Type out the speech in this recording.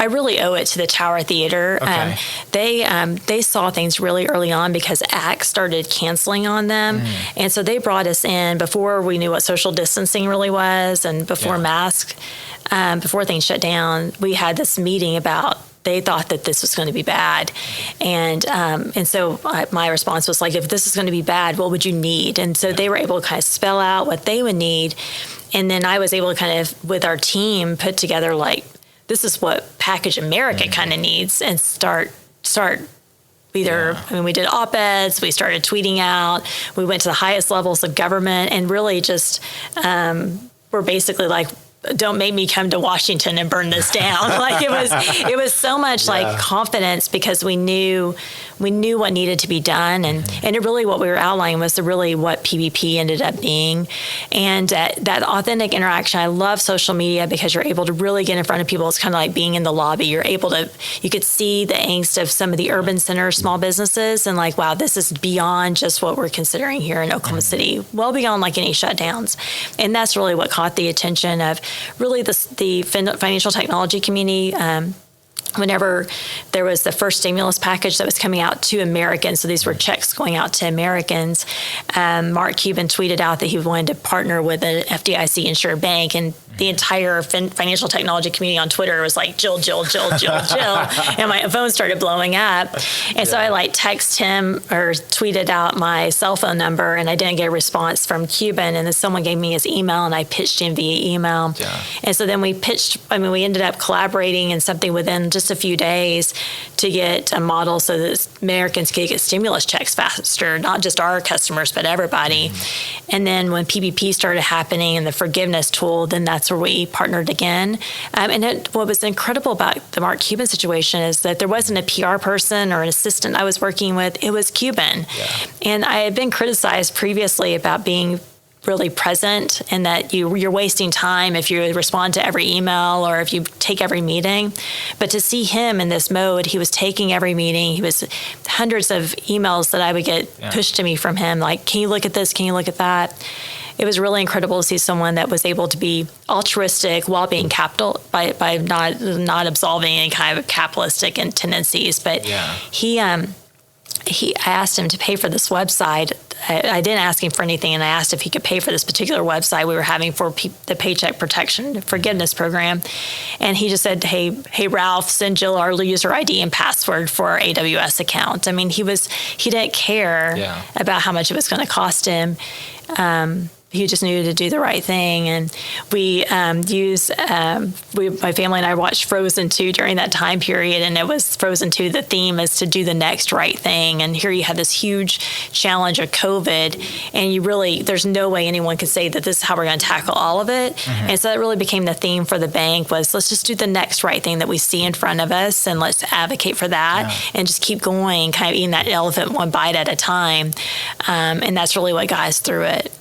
I really owe it to the Tower Theater. Okay. They saw things really early on because ACT started canceling on them. And so they brought us in before we knew what social distancing really was and before masks, before things shut down. We had this meeting about they thought that this was going to be bad. And so my response was like, if this is going to be bad, what would you need? And so they were able to kind of spell out what they would need. And then I was able to kind of, with our team, put together like, this is what Package America kind of needs, and start either, I mean, we did op-eds, we started tweeting out, we went to the highest levels of government, and really just we're basically like, don't make me come to Washington and burn this down. Like it was so much like confidence because we knew what needed to be done. And it really, what we were outlining was really what PPP ended up being. And that authentic interaction. I love social media because you're able to really get in front of people. It's kind of like being in the lobby. You could see the angst of some of the urban center small businesses and like, wow, this is beyond just what we're considering here in Oklahoma City, well beyond like any shutdowns. And that's really what caught the attention of really the financial technology community. Whenever there was the first stimulus package that was coming out to Americans, so these were checks going out to Americans, Mark Cuban tweeted out that he wanted to partner with an FDIC insured bank, and the entire financial technology community on Twitter was like, Jill, Jill, Jill, Jill, Jill. And my phone started blowing up. And so I like text him or tweeted out my cell phone number, and I didn't get a response from Cuban. And then someone gave me his email, and I pitched him via email. Yeah. And so then we ended up collaborating in something within just a few days to get a model so that Americans could get stimulus checks faster, not just our customers, but everybody. And then when PPP started happening and the forgiveness tool, then that's where we partnered again. What was incredible about the Mark Cuban situation is that there wasn't a PR person or an assistant I was working with. It was Cuban. Yeah. And I had been criticized previously about being really present and that you're wasting time if you respond to every email or if you take every meeting. But to see him in this mode, he was taking every meeting. He was hundreds of emails that I would get pushed to me from him, like, can you look at this? Can you look at that? It was really incredible to see someone that was able to be altruistic while being capital by not absolving any kind of capitalistic tendencies. But I asked him to pay for this website. I didn't ask him for anything, and I asked if he could pay for this particular website we were having for the Paycheck Protection Forgiveness Program. And he just said, hey, Ralph, send Jill our user ID and password for our AWS account. I mean, he didn't care about how much it was going to cost him. He just knew to do the right thing. And we my family and I watched Frozen 2 during that time period. And it was Frozen 2, the theme is to do the next right thing. And here you have this huge challenge of COVID. And there's no way anyone could say that this is how we're going to tackle all of it. Mm-hmm. And so that really became the theme for the bank was let's just do the next right thing that we see in front of us. And let's advocate for that and just keep going, kind of eating that elephant one bite at a time. And that's really what got us through it.